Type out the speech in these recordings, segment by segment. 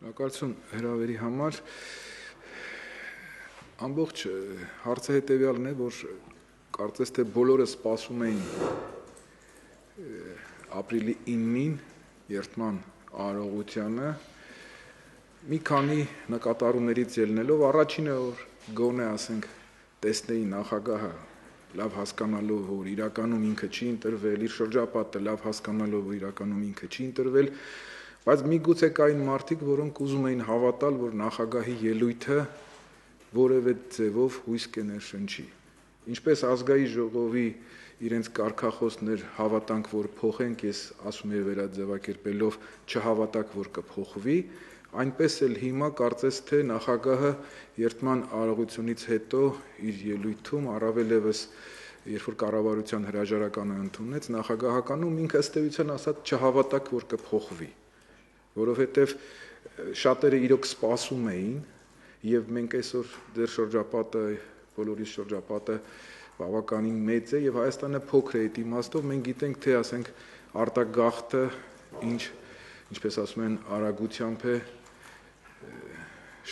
Շնորհակալություն հրավերի համար։ Ամբողջ հարցը հետևյալն է, որ կարծես թե բոլորը սպասում էին ապրիլի 9-ին երթման արարողությանը մի քանի նկատառումներից ելնելով առաջինը, որ գոնե ասենք տեսնեի նախագահը լավ հասկանալով, որ իրականում ինքը չի ընտրվել, իր շրջապատը լավ հասկանալով, որ իրականում ինքը չի ընտրվել, բայց միգուցե կային մարդիկ, որոնք ուզում էին հավատալ, որ նախագահի ելույթը որևէ ձևով հույս կներշնչի։ Ինչպես ազգային ժողովի իրենց կարգախոսներ հավատանք, որ փոխենք, ես ասում եմ վերաձևակերպելով, չհավատակ, որ կփոխվի, այնպես էլ հիմա կարծես թե նախագահը երթման արարողությունից հետո իր ելույթում առավելևս երբ որ կառավարության հրաժարականը ընդունեց, նախագահականում ինքը ըստ էության ասած չհավատակ, որ կփոխվի, որովհետև շատերը իրոք սպասում էին, եւ մենք այսօր դեր շրջապատը, բոլորիս շրջապատը բավականին մեծ է եւ Հայաստանը փոքր է այդ իմաստով, մենք գիտենք, թե ասենք արտագաղթը ինչպես ասում են, արագությամբ է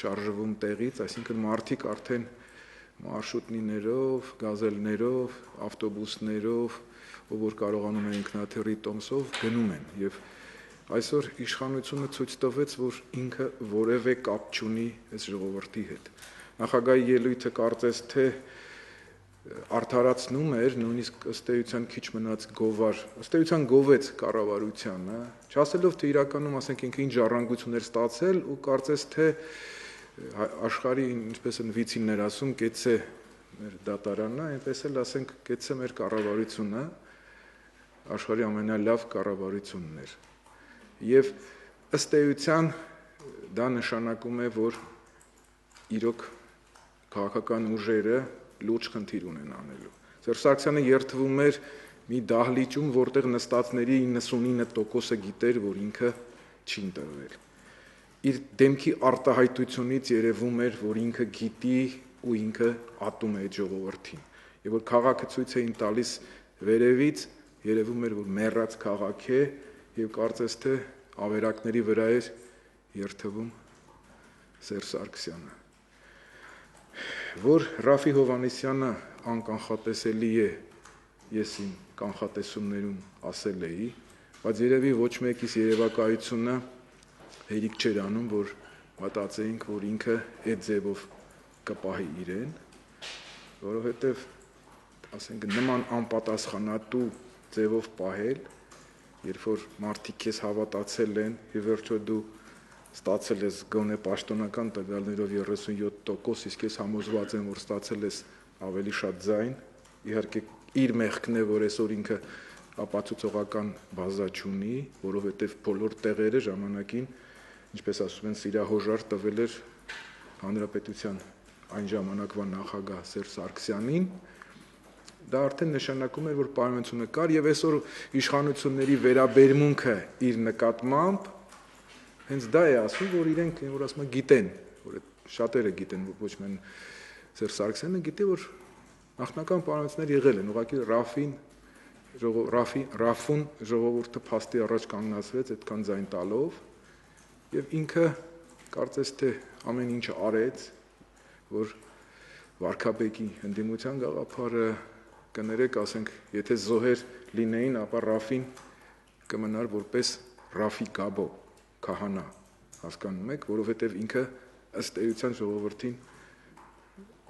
շարժվում տեղից, այսինքն մարդիկ արդեն մարշրուտներով, գազելներով, ավտոբուսներով, ով որ կարողանում է ինքնաթիռի տոմսով գնում են եւ այսօր իշխանությունը ցույց տվեց, որ ինքը որևէ կապ չունի այս ժողովրդի հետ։ Նախագահի ելույթը կարծես թե արդարացնում էր, նույնիսկ ըստ էության քիչ մնաց գովար, ըստ էության գովեց կառավարությանը, չասելով թե իրականում ասենք ինքը ինչ ժառանգություններ ստացել ու կարծես թե աշխարհի ինչպես են վիցիններ ասում, կեցե մեր դատարանն է, այնպես էլ ասենք կեցե մեր կառավարությունը, աշխարհի ամենալավ կառավարությունն էր։ Եվ ըստ էության դա նշանակում է, որ իրոք քաղաքական ուժերը լուրջ խնդիր ունեն անելու։ Սերժ Սարգսյանը երթվում էր մի դահլիճում, որտեղ նստածների 99%-ը գիտեր, որ ինքը չի ընտրվել։ Իր դեմքի արտահայտությունից երևում էր, որ ինքը գիտի ու ինքը ատում է այդ ժողովրդին։ Եվ որ քաղաքը ցույց էին տալիս վերևից, երևում էր, որ մեռած քաղաք է եւ կարծես թե ավերակների վրա էր երթվում Սերժ Սարգսյանը։ Որ Ռաֆի Հովհաննիսյանը անկանխատեսելի է, ես իմ կանխատեսումներում ասել էի, բայց երևի ոչ մեկիս երևակայությունը հերիք չէր անում, որ մտածեինք, որ ինքը այդ ձևով կպահի իրեն, որովհետև ասենք նման անպատասխանատու ձևով պահել, երբ որ մարդիկ քեզ հավատացել են, ի վերջո դու ստացել ես գոնե պաշտոնական տվյալներով 37%, իսկ ես համոզված եմ, որ ստացել ես ավելի շատ ձայն, իհարկե իր մեղքն է, որ այսօր ինքը ապացուցողական բազա չունի, որովհետև բոլոր տեղերը ժամանակին, ինչպես ասում են, սիրահոժար տվել էր հանրապետության այն ժամանակվա նախագահ Սերժ Սարգսյանին, դա արդեն նշանակում էր, որ պայմանությունը կար եւ այսօր իշխանությունների վերաբերմունքը իր նկատմամբ հենց դա է ասում, որ իրենք որ ասում են գիտեն, որ շատերը գիտեն, ոչ միայն Սերժ Սարգսյանը գիտի, որ նախնական պայմանություններ եղել են, ուղղակի Ռաֆուն ժողովուրդը փաստի առաջ կանգնացրեց այդքան ձայն տալով եւ ինքը կարծես թե ամեն ինչ արեց, որ վարքապետի ընդդիմության գաղափարը կներեք, ասենք, եթե զոհեր լինեին, ապա Ռաֆին կմնար որպես Ռաֆի Գաբո, քահանա, հասկանում եք, որովհետև ինքը ըստ էության ժողովրդին,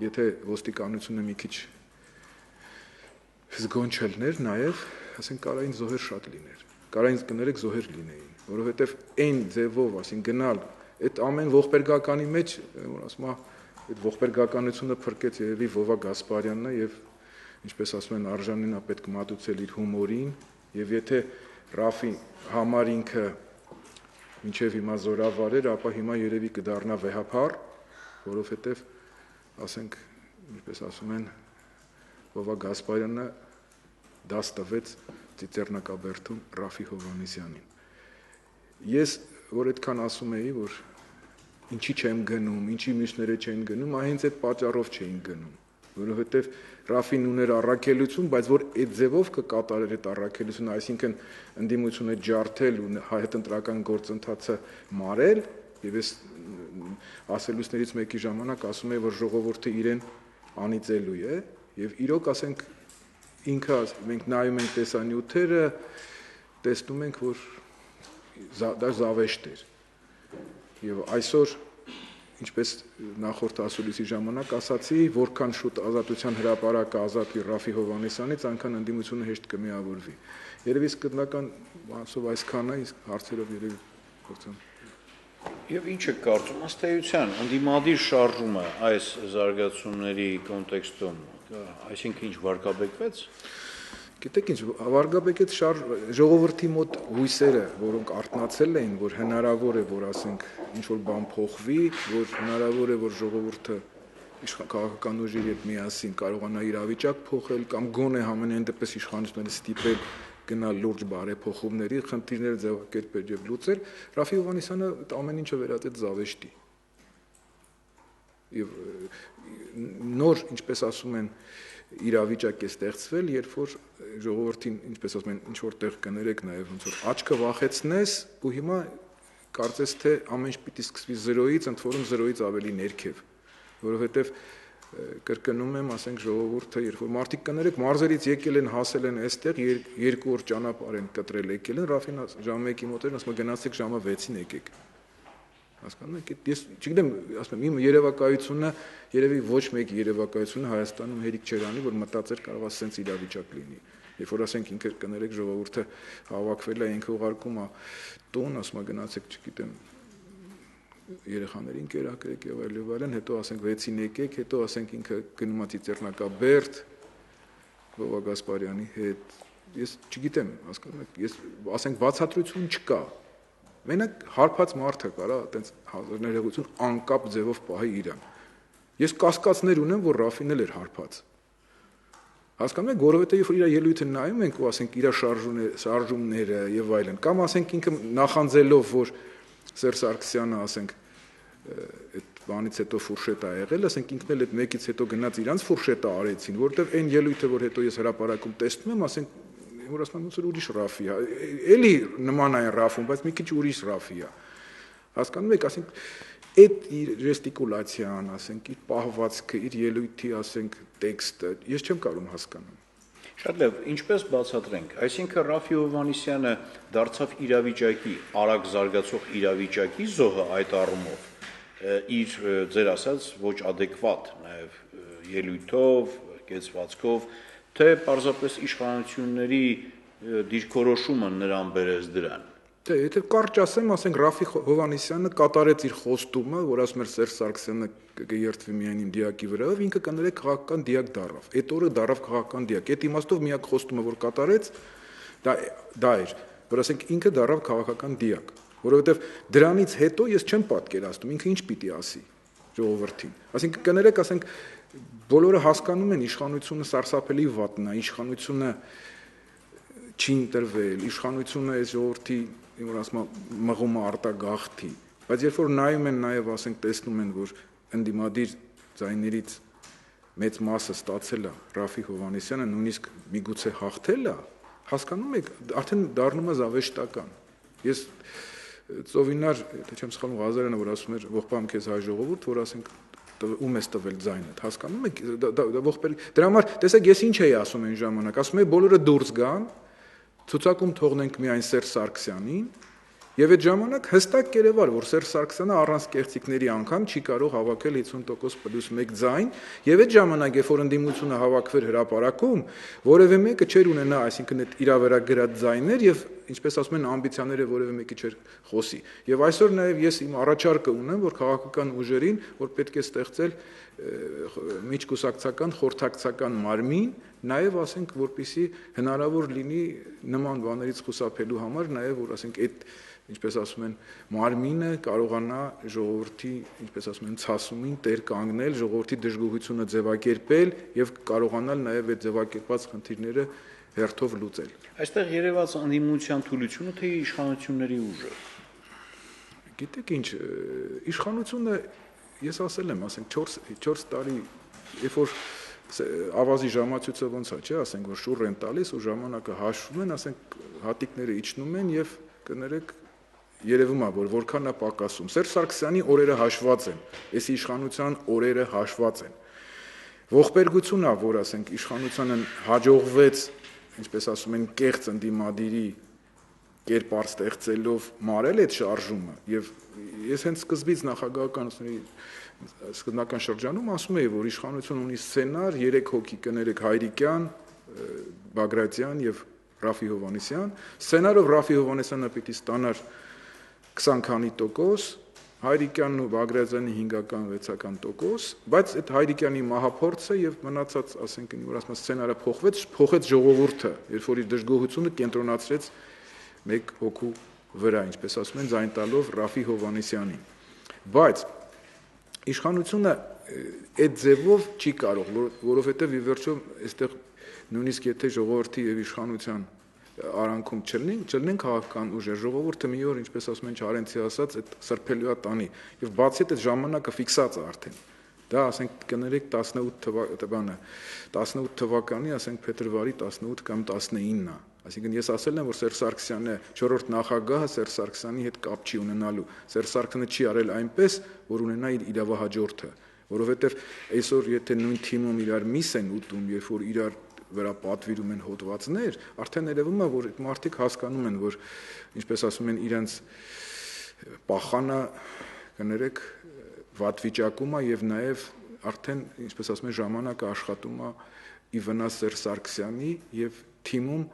եթե ոստիկանությունը մի քիչ զգոն չլներ, նաև, ասենք, կարային զոհեր շատ լիներ, կարային կներեք զոհեր լինեին, որովհետև այն ձևով, ասենք, գնալ, այդ ամեն ողբերգականի մեջ, որ ասում է, այդ ողբերգականությունը փրկեց երևի Վովա Գասպարյանն է եւ ինչպես ասում են արժանին է պետք մատուցել իր հումորին եւ եթե Ռաֆի համար ինքը մինչեւ հիմա զորավար էր, ապա հիմա երևի կդառնա վեհապար, որովհետեւ ասենք ինչպես ասում են Վովա Գասպարյանը դաս տվեց Ծիծեռնակաբերդում Ռաֆի Հովհաննիսյանին։ Ես որ այդքան ասում էի, որ ինչի չեմ գնում, ինչի մյուսները չեն գնում, հենց այդ պատճառով չէին գնում, որովհետև Ռաֆին ուներ առաքելություն, բայց որ այդ ձևով կկատարեր այդ առաքելությունը, այսինքն ընդդիմությունը ջարդել ու հայ ընտրական գործընթացը մարել, եւ ես ասելույցներից մեկի ժամանակ ասում եմ, որ ժողովուրդը իրեն անիծելու է եւ իրոք ասենք ինքը մենք նայում ենք տեսանյութերը, տեսնում ենք, որ դա զավեշտ էր եւ այսօր ինչպես նախորդ ասուլիսի ժամանակ ասացի, որքան շուտ ազատության հրապարակը ազատվի Ռաֆի Հովհաննիսյանից, այնքան ընդդիմությունը հեշտ կմիավորվի։ Երևի սկզբնական բացով այսքանը, իսկ հարցերով երևի փորձեմ։ Եվ ինչ է կարծում, ըստ էության, ընդդիմադիր շարժումը այս զարգացումների կոնտեքստում, այսինքն ինչ վարկաբեկվեց։ Գիտեք ինչ, վարկաբեկեց ժողովրդի մոտ հույսերը, որոնք արթնացել էին, որ հնարավոր է, որ ասենք ինչ-որ բան փոխվի, որ հնարավոր է, որ ժողովուրդը քաղաքական ուժերի հետ միասին կարողանա իրավիճակ փոխել կամ գոնե համենայն դեպս իշխանությունները ստիպել գնալ լուրջ բարեփոխումների, խնդիրները ձևակերպել եւ լուծել, Ռաֆի Հովհաննիսյանը ամեն ինչը վերածեց զավեշտի։ Եվ նոր, ինչպես ասում են, իրավիճակ է ստեղծվել, երբ որ ժողովրդին, ինչպես ասում են, ինչ որ տեղ կներեք նաև ոնց որ աչքը վախեցնես, ու հիմա կարծես թե ամեն ինչ պիտի սկսվի 0-ից, ընդ որում 0-ից ավելի ներքև, որովհետև կրկնում եմ, ասենք ժողովուրդը, երբ որ մարդիկ կներեք, մարզերից եկել են, հասել են այստեղ, 2 օր ճանապարհ են կտրել եկել են, Ռաֆին ժամը 1-ի մոտ էր, ասում գնացեք ժամը 6-ին եկեք։ Հասկանում եք, ես չգիտեմ, ասում եմ, իմ երևակայությունը, երևի ոչ մեկ երևակայությունը Հայաստանում հերիք չեր անի, որ մտածեր կարող է սենց իրավիճակ լինի։ Երբ որ ասենք ինքը կներեք ժողովուրդը հավաքվել է, ինքը ուղարկում է տուն, ասում է գնացեք, չգիտեմ, երեխաներին կերակրեք եւ այլն, հետո ասենք 6-ին եկեք, հետո ասենք ինքը գնում է Ծիծեռնակաբերդ Վովա Գասպարյանի հետ։ Ես չգիտեմ, հասկանում եք, ես ասենք բացատրություն չկա։ Մենակ հարբած մարդը կարա այտենց ներողություն անկապ ձևով պահի իրան։ Ես կասկածներ ունեմ, որ Ռաֆին էլ էր հարբած։ Հասկանում եք, որովհետեւ երբ որ իր ելույթը նայում ենք ու ասենք իր շարժումները եւ այլն, կամ ասենք ինքը նախանձելով, որ Սերժ Սարգսյանը ասենք այդ բանից հետո ֆուրշետ է եղել, ասենք ինքն էլ այդ մեկից հետո գնաց իրանց ֆուրշետը արեցին, որովհետեւ այն ելույթը, որ հետո ես հրապարակում տեսնում եմ, ասենք որ ասում ոնց որ ուրիշ Ռաֆի է, էլի նման է Ռաֆուն, բայց մի քիչ ուրիշ Ռաֆի է։ Հասկանում եք, ասենք այդ իր ժեստիկուլացիան, ասենք իր պահվածքը, իր ելույթի, ասենք տեքստը, ես չեմ կարող հասկանալ։ Շատ լավ, ինչպես բացատրենք, այսինքն Ռաֆի Հովհաննիսյանը դարձավ իրավիճակի, արագ զարգացող իրավիճակի զոհը այդ առումով, իր ձեր ասած ոչ adekvat նաև ելույթով, կեցվածքով, թե պարզապես իշխանությունների դիրքորոշումը նրան բերեց դրան։ Դե, եթե կարճ ասեմ, ասենք Ռաֆի Հովհաննիսյանը կատարեց իր խոստումը, որ ասում էր Սերժ Սարգսյանը կերթվի միայն իմ դիակի վրայով, ինքը կներեք քաղաքական դիակ դառավ։ Այդ օրը դառավ քաղաքական դիակ։ Այդ իմաստով միակ խոստումը, որ կատարեց, դա էր, որ ասենք ինքը դառավ քաղաքական դիակ, որովհետև դրանից հետո ես չեմ պատկերացնում, ինքը ինչ պիտի ասի ժողովրդին։ Այսինքն կներեք, ասենք բոլորը հասկանում են իշխանությունը սարսափելի վատնա, իշխանությունը չի ընտրվել, իշխանությունը այս ժողովրդի որ ասում մղումը արտագաղթի, բայց երբ որ նայում են նաև ասենք տեսնում են, որ ընդդիմադիր ձայներից մեծ մասը ստացել է Ռաֆի Հովհաննիսյանը, նույնիսկ միգուցե հաղթել է, հասկանում եք, արդեն դառնում է զավեշտական։ Ես ծովինար, եթե չեմ սխալվում, Ղազարյանը, որ ասում էր ողբամ քեզ հայ ժողովուրդ, որ ասենք ում ես տվել ձայնդ, հասկանում եք, դրա համար տեսեք ես ինչ էի ասում այն ժամանակ, ասում էի բոլորը դուրս գան, ցուցակում թողնենք միայն Սերժ Սարգսյանին, եւ այդ ժամանակ հստակ կերևար, որ Սերժ Սարգսյանը առանց կեղծիքների անգամ չի կարող հավաքել 50% + 1 ձայն, եւ այդ ժամանակ, երբ որ ընդդիմությունը հավաքվեր հրապարակում, որևէ մեկը չէր ունենա, այսինքն այդ իրավերագրած ձայներ եւ ինչպես ասում են ամբիցիաները որևէ մեկի չէր խոսի։ Եվ այսօր նաեւ ես իմ առաջարկը ունեմ, որ քաղաքական ուժերին, որ պետք է ստեղծել միջկուսակցական խորհրդակցական մարմին, նաև ասենք, որպեսզի հնարավոր լինի նման բաներից խուսափելու համար, նաև որ ասենք այդ ինչպես ասում են մարմինը կարողանա ժողովրդի, ինչպես ասում են, ցասումին տեր կանգնել, ժողովրդի դժգոհությունը ձևակերպել եւ կարողանալ նաև այդ ձևակերպած խնդիրները հերթով լուծել։ Այստեղ երևաց անդիմության թուլությունը թե իշխանությունների ուժը։ Գիտեք ինչ, իշխանությունը ես ասել եմ, ասենք 4 տարի, երբ որ ավազի ժամացույցը ոնց է, չէ, ասենք որ շուռ են տալիս ու ժամանակը հաշվում են, ասենք հատիկները իջնում են եւ կներեք երևում է, որ որքան է պակասում։ Սերժ Սարգսյանի օրերը հաշված են, այս իշխանության օրերը հաշված են։ Ողբերգություն է, որ ասենք իշխանությանը հաջողվեց, ինչպես ասում են, կեղծ ընդդիմադիրի կերպար ստեղծելով մարել այդ շարժումը, եւ ես հենց սկզբից նախագահական շրջանում ասում էի, որ իշխանությունը ունի սցենար 3 հոգի կներեք Հայրիկյան, Բագրատյան եւ Ռաֆի Հովհաննիսյան, սցենարով Ռաֆի Հովհաննիսյանը պիտի ստանար 20 քանի տոկոս, Հայրիկյանն ու Բագրատյանի 5-6%, բայց այդ Հայրիկյանի մահափորձը եւ մնացած, ասենք, որ ասում սցենարը փոխվեց ժողովուրդը, երբ որ իր դժգոհությունը կենտրոնացրեց մեկ հոգու վրա, ինչպես ասում են, ձայն տալով Ռաֆի Հովհաննիսյանին։ Բայց իշխանությունը այդ ձևով չի կարող, որովհետեւ ի վերջո այստեղ նույնիսկ եթե ժողովրդի եւ իշխանության արանքում չլինեն քաղաքական ուժեր, ժողովուրդը մի օր, ինչպես ասում են, Չարենցի ասած, այդ սրբելույա տանի եւ բացի այդ ժամանակը ֆիքսած է արդեն։ Դա ասենք կներեք 18 թվականի, ասենք փետրվարի 18 կամ 19-ն է։ Այսինքն ես ասել եմ, որ Սերժ Սարգսյանը 4-րդ նախագահը Սերժ Սարգսյանի հետ կապ չի ունենալու։ Սերժ Սարգսյանը չի արել այնպես, որ ունենա իր իրավահաջորդը, որովհետեւ այսօր եթե նույն թիմում իրար միս են ուտում, երբ որ իրար վրա պատվիրում են հոդվածներ, արդեն երևում է, որ այդ մարդիկ հասկանում են, որ ինչպես ասում են, իրենց պախանը կներեք վատ վիճակում է եւ նաեւ արդեն ինչպես ասում են, ժամանակը աշխատում է ի վնաս Սերժ Սարգսյանի եւ թիմում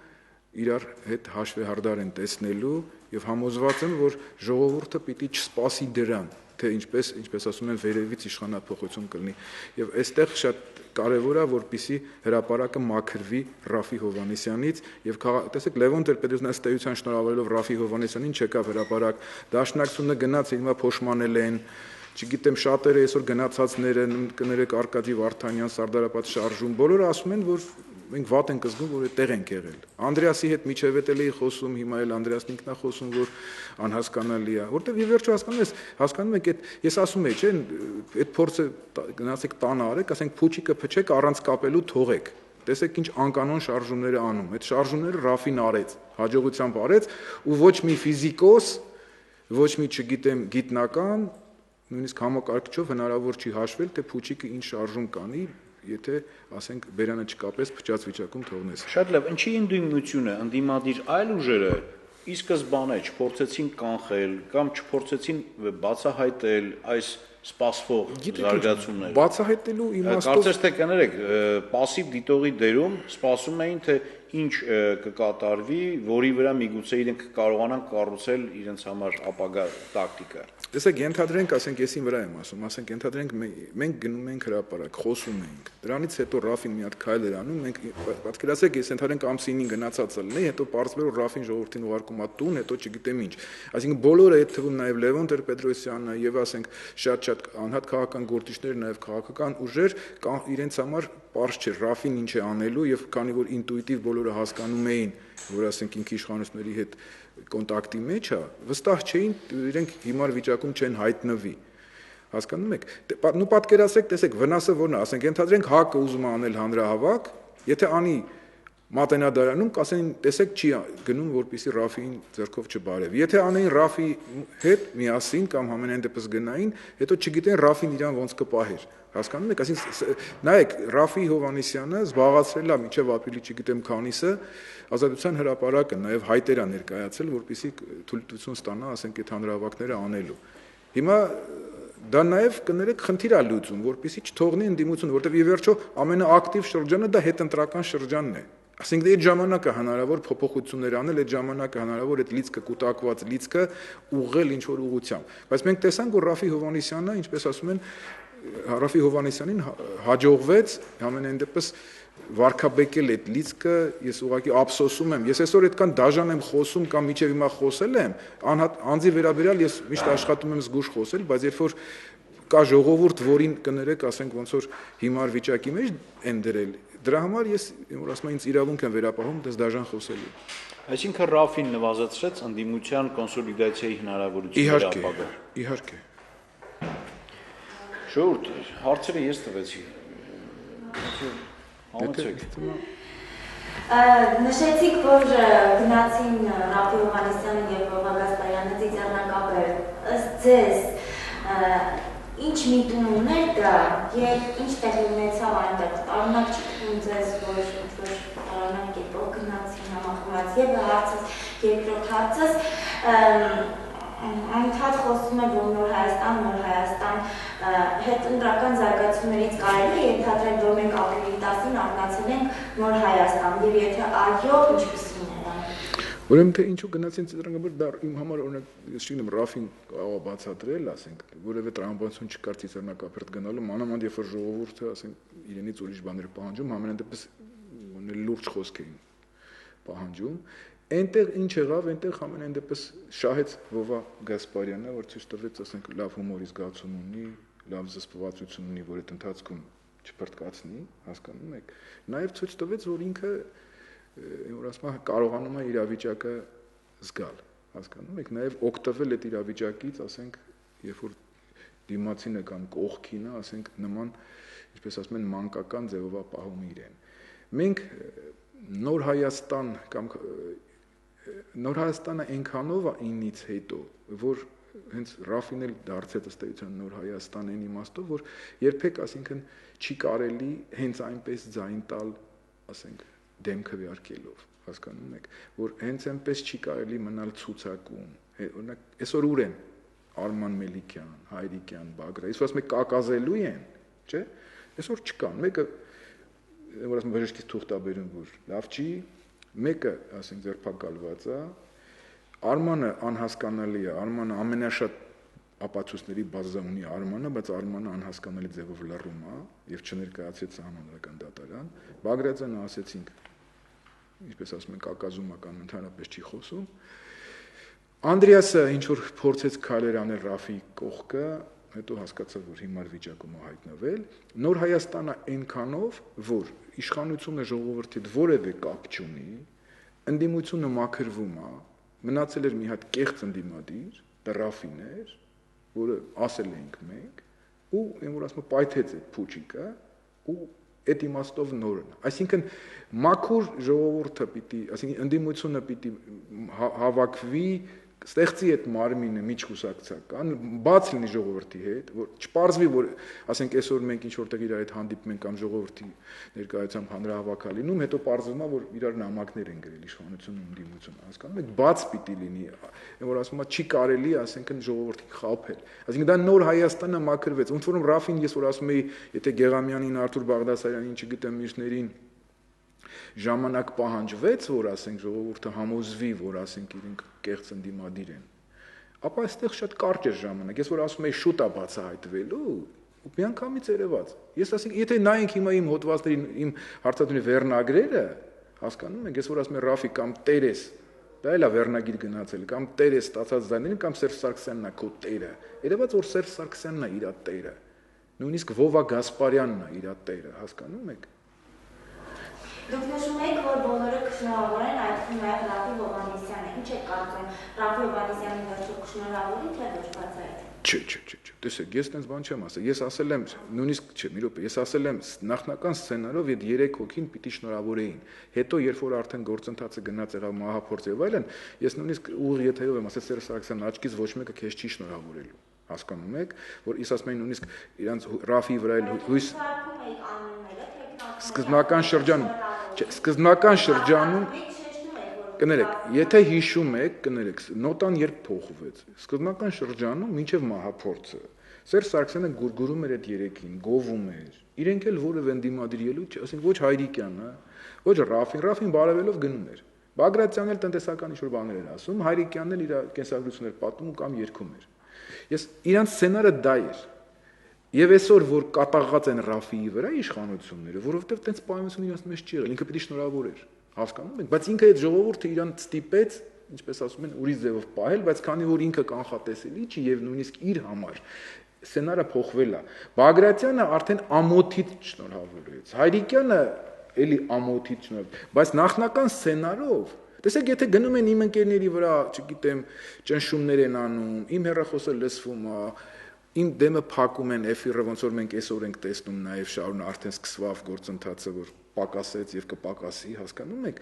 իրար հետ հաշվեհարդար են տեսնելու եւ համոզված եմ, որ ժողովուրդը պիտի չսպասի դրան, թե ինչպես ասում են, վերևից իշխանափոխություն կլինի եւ այստեղ շատ կարևոր է, որպեսզի հրապարակը մաքրվի Ռաֆի Հովհաննիսյանից եւ տեսեք Լևոն Տեր-Պետրոսյանը ըստ էության շնորհավորելով Ռաֆի Հովհաննիսյանին չեկավ հրապարակ, դաշնակցությունը գնաց հիմա փոշմանել են, չգիտեմ շատերը այսօր գնացածները կներեք Արկադի Վարդանյան, Սարդարապատ շարժում, բոլորը ասում են, որ մենք վատ ենք զգում, որ այդտեղ ենք եղել։ Անդրեասի հետ միջև էի խոսում, հիմա էլ Անդրեասն ինքն է խոսում, որ անհասկանալի է, որտեղ ի վերջո հասկանում եք, ես ասում եի, չէ, այդ փորձը գնացեք տանը արեք, ասենք փուչիկը փչեք, առանց կապելու թողեք։ Տեսեք ինչ անկանոն շարժումներ է անում։ Այդ շարժումները Ռաֆին արեց, հաջողությամբ արեց, ու ոչ մի ֆիզիկոս, ոչ մի, չգիտեմ, գիտնական, նույնիսկ համակարգչով հնարավոր չի հաշվել, թե փուչիկը ինչ շարժում կանի, եթե ասենք բերանը չկապես փչած վիճակում թողնես։ Շատ լավ, ինչի ընդդիմությունը, ընդդիմադիր այլ ուժերը ի սկզբանե չփորձեցին կանխել կամ չփորձեցին բացահայտել այս սպասվող զարգացումները։ Բացահայտելու իմաստով Կարծես թե կներեք, пассив դիտողի դերում սպասում էին, թե ինչ կկատարվի, որի վրա միգուցե իրենք կարողանան կառուցել իրենց համար ապագա տակտիկա։ Տեսեք, ենթադրենք, ասենք եսին վրա եմ ասում, ասենք ենթադրենք մենք գնում ենք հրապարակ, խոսում ենք։ Դրանից հետո Ռաֆին մի հատ քայլ էր անում, մենք պատկերացրեք, ես ենթադրենք ամսինին գնացած լինի, հետո պարզվեր որ Ռաֆին ժողովրդին ուղարկում է տուն, հետո չգիտեմ ինչ։ Այսինքն բոլորը այդ թվում նաև Լևոն Տեր-Պետրոսյանը եւ ասենք շատ անհատ քաղաքական գործիչներ, նաև քաղաքական ուժեր իրենց համար պարզ չէ Ռաֆին ինչ է անելու եւ քանի որ ինտուիտիվ բոլորը հասկանում էին, որ ասենք ինքի իշխանությունների հետ կոնտակտի մեջ է, վստահ չէին իրենք հիմար վիճակում չեն հայտնվի։ Հասկանում եք։ Նու պատկերացրեք, տեսեք, վնասը որն է, ասենք ենթադրենք ՀԱԿ-ը ուզում է անել հանրահավաք, եթե անի Մատենադարանում կասեն, տեսեք, չի գնում, որպեսզի Ռաֆին ձեռքով չբարև։ Եթե անեին Ռաֆի հետ միասին կամ համենայն դեպս գնային, հետո չգիտեն Ռաֆին իրան ոնց կպահեր։ Հասկանում եք, այսինքն նայեք, Ռաֆի Հովհաննիսյանը զբաղացրել է մինչև ապրիլի, չգիտեմ քանիսը, Ազատության հրապարակը նաև հայտեր է ներկայացել, որպեսզի թույլտվություն ստանա, ասենք, այդ հանրահավաքները անելու։ Հիմա դա նաև կներեք խնդիր է լուծում, որպեսզի չթողնի ընդդիմություն, որտեղ ի վերջո ամենաակտիվ շրջանը դա հետընտրական շրջանն է։ Այսինքն այդ ժամանակը հնարավոր փոփոխություններ անել, այդ ժամանակը հնարավոր այդ լիցքը կուտակված լիցքը ուղղել ինչ որ ուղղությամբ։ Բայց մենք տեսանք, որ Ռաֆի Հովհաննիսյանը, ինչպես ասում են, Ռաֆի Հովհաննիսյանին հաջողվեց ամենայն դեպս վարկաբեկել այդ լիցքը, ես ուղղակի ափսոսում եմ։ Ես այսօր այդքան դաժան եմ խոսում կամ միջև հիմա խոսել եմ, անձի վերաբերյալ ես միշտ աշխատում եմ զգուշ խոսել, բայց երբ որ կա ժողովուրդ, որին կներեք, ասենք ոնց որ հիմար վիճակի մեջ են դրել, դրա համար ես որ ասում եմ ինձ իրավունք եմ վերապահում դες դաժան խոսելու։ Այսինքն Ռաֆին նվազեցրեց ընդդիմության կոնսոլիդացիայի հնարավորությունները ապագա։ Իհարկե։ Շուրջ հարցերը ես տվեցի։ Համեցեք։ Նշեցիք, որ գնացին Ռաֆի Հովհաննիսյանը եւ Վովա Գասպարյանը ծիծեռնակապ էր, ըստ ձեզ ինչ միտումներ կա եւ ինչ տեղի ունեցավ այնտեղ, տարօրինակ չթվում ձեզ, որ ինչ-որ տարօրինակ կերպով գնացին համախմբած եւ հարցս, երկրորդ հարցս Անընդհատ խոսում է, որ նոր Հայաստան հետընտրական զարգացումներից կարելի է ենթադրել, որ մենք ապրիլի 10-ին արթնացել ենք նոր Հայաստան, եւ եթե այո, ինչպիսին է դա։ Ուրեմն թե ինչու գնացին ծիծեռնակապ, դա իմ համար օրինակ, ես չգիտեմ, Ռաֆին կարող է բացատրել, ասենք, որևէ տրամաբանություն չկար ծիծեռնակապ գնալու, մանավանդ երբ որ ժողովուրդը, ասենք, իրենից ուրիշ բաներ պահանջում, համենայն դեպս լուրջ խոսք էին պահանջում։ Այնտեղ ինչ եղավ, այնտեղ ամենայն դեպս շահեց Վովա Գասպարյանը, որ ցույց տվեց, ասենք, լավ հումորի զգացում ունի, լավ զսպվածություն ունի, որ այդ ընթացքում չփրկացնի, հասկանում եք։ Նաև ցույց տվեց, որ ինքը որ ասում է կարողանում է իրավիճակը զգալ, հասկանում եք, նաև օգտվել այդ իրավիճակից, ասենք, երբ որ դիմացինը կամ կողքինը, ասենք, նման, ինչպես ասում են, մանկական ձևով պահում իրեն։ Մենք նոր Հայաստան կամ Նոր Հայաստանը այնքանով է ինից հետո, որ հենց Ռաֆին էլ դարձել ըստ էության Նոր Հայաստան այն իմաստով, որ երբեք, ասինքն, չի կարելի հենց այնպես ձայն տալ, ասենք, դեմքը վարկելով, հասկանում եք, որ հենց այնպես չի կարելի մնալ ցուցակում։ Օրինակ, այսօր ուր են Արման Մելիքյան, Հայրիկյան, Բագրատ, այսօր ասում եք կակազելու են, չէ՞։ Այսօր չկան, մեկը որ ասում բժշկից թուղթաբերում, որ լավ չի, մեկը, ասենք, ձերբակալված է, Արմանը անհասկանալի է, Արմանը ամենաշատ ապացույցների բազա ունի Արմանը, բայց Արմանը անհասկանալի ձևով լռում է եւ չներկայացեց համանդրական դատարան, Բագրատյանը ասեցինք, ինչպես ասում են, կակազումական ընդհանրապես չի խոսում, Անդրեասը ինչ որ փորձեց քայլեր անել Ռաֆի կողքը, հետո հասկացավ, որ հիմար վիճակում է հայտնվել, Նոր Հայաստանը այնքանով, որ իշխանությունը ժողովրդի հետ որևէ կապ չունի, ընդդիմությունը մաքրվում է, մնացել էր մի հատ կեղծ ընդդիմադիր, դա Ռաֆին էր, որը ասել էինք մենք, ու որ ասում է պայթեց այդ փուչիկը, ու այդ իմաստով նորն։ Այսինքն մաքուր ժողովուրդը պիտի, այսինքն ընդդիմությունը պիտի հավաքվի, ստեղծի այդ մարմինը միջկուսակցական, բաց լինի ժողովրդի հետ, որ չպարզվի, որ ասենք այսօր մենք ինչ որտեղ իրար հետ հանդիպում ենք կամ ժողովրդի ներկայությամբ հանրահավաք լինում, հետո պարզվում է, որ իրար նամակներ են գրել իշխանությունը ու ընդդիմությունը, հասկանում եք, բաց պիտի լինի, որ ասում է չի կարելի, ասենքն ժողովրդին խաբել։ Այսինքն դա նոր Հայաստանը մաքրվեց, ոնց որ Ռաֆին ես որ ասում էի, եթե Գեղամյանին, Արթուր Բաղդասարյանին, չգիտեմ մյուսներին ժամանակ պահանջվեց, որ ասենք ժողովուրդը համոզվի, որ ասենք իրենք կեղծ ընդդիմադիր են, ապա այստեղ շատ կարճ էր ժամանակ, ես որ ասում էի շուտ է բացահայտվելու, միանգամից երևաց։ Ես ասենք, եթե նայենք հիմա իմ հոդվածների, իմ հարցադրի վերնագրերը, հասկանում եք, ես որ ասում եմ Ռաֆի կամ Տերես, դա էլ է վերնագիր գնացել, կամ Տերես ստացած ձայներին, կամ Սերժ Սարգսյանն է քո տերը։ Երևաց որ Սերժ Սարգսյանն է իր տերը։ Նույնիսկ Վովա Գասպարյանն է իր տերը, հասկանում եք։ Դուք նշում եք, որ բոլորը կշնորհավոր են, այդ թվում նաև Ռաֆի Հովհաննիսյանը։ Ինչ եք կարծում, Ռաֆի Հովհաննիսյանը վերջում կշնորհավորի, թե ոչ բաց այդ։ Չէ, տեսեք, ես տենց բան չեմ ասել։ Ես ասել եմ, նույնիսկ չէ, մի րոպե, ես ասել եմ նախնական սցենարով այդ 3 հոգին պիտի շնորհավորեին։ Հետո երբ որ արդեն գործընթացը գնաց եղավ մահափորձ եւ այլն, ես նույնիսկ ուղիղ եթերով եմ ասել Սերժ Սարգսյան աչքից ոչ մեկը քեզ չի շնորհավորելու։ Հասկանում եք, որ ես ասում եմ նույնիսկ իրանց Ռաֆի վրա էլ հույս սկզբնական շրջանում կներեք, եթե հիշում եք, կներեք, նոտան երբ փոխվեց, սկզբնական շրջանում մինչև մահափորձը, Սերժ Սարգսյանը գուրգուրում էր այդ երեքին, գովում էր, իրենք էլ որևէ ընդդիմադիր ելույթ, ասենք ոչ Հայրիկյանը, ոչ Ռաֆին բարևելով գնում էր, Բագրատյանն էլ տնտեսական ինչ-որ բաներ էր ասում, Հայրիկյանն էլ իր կենսագրություններ պատմում կամ երգում էր, ես իրանց սցենարը դա էր, եւ այսօր որ կատաղած են Ռաֆիի վրա իշխանությունները, որովհետեւ տենց պայմանություն իրանց մեջ չի եղել, ինքը պիտի շնորհավորեր, հասկանում եք, բայց ինքը այդ ժողովուրդը իրան ստիպեց, ինչպես ասում են, ուրիշ ձևով պահել, բայց քանի որ ինքը կանխատեսելի չի եւ նույնիսկ իր համար սցենարը փոխվել է, Բագրատյանը արդեն ամոթից շնորհավորեց, Հայրիկյանը էլի ամոթից շնորհ, բայց նախնական սցենարով տեսեք, եթե գնում են իմ ընկերների վրա, չգիտեմ, ճնշումներ են անում, իմ հեռախոսը լսվում է, իմ դեմը փակում են էֆիրը, ոնց որ մենք այսօր ենք տեսնում նաև շարուն արդեն սկսվավ գործընթացը, որ պակասեց եւ կպակասի, հասկանում եք,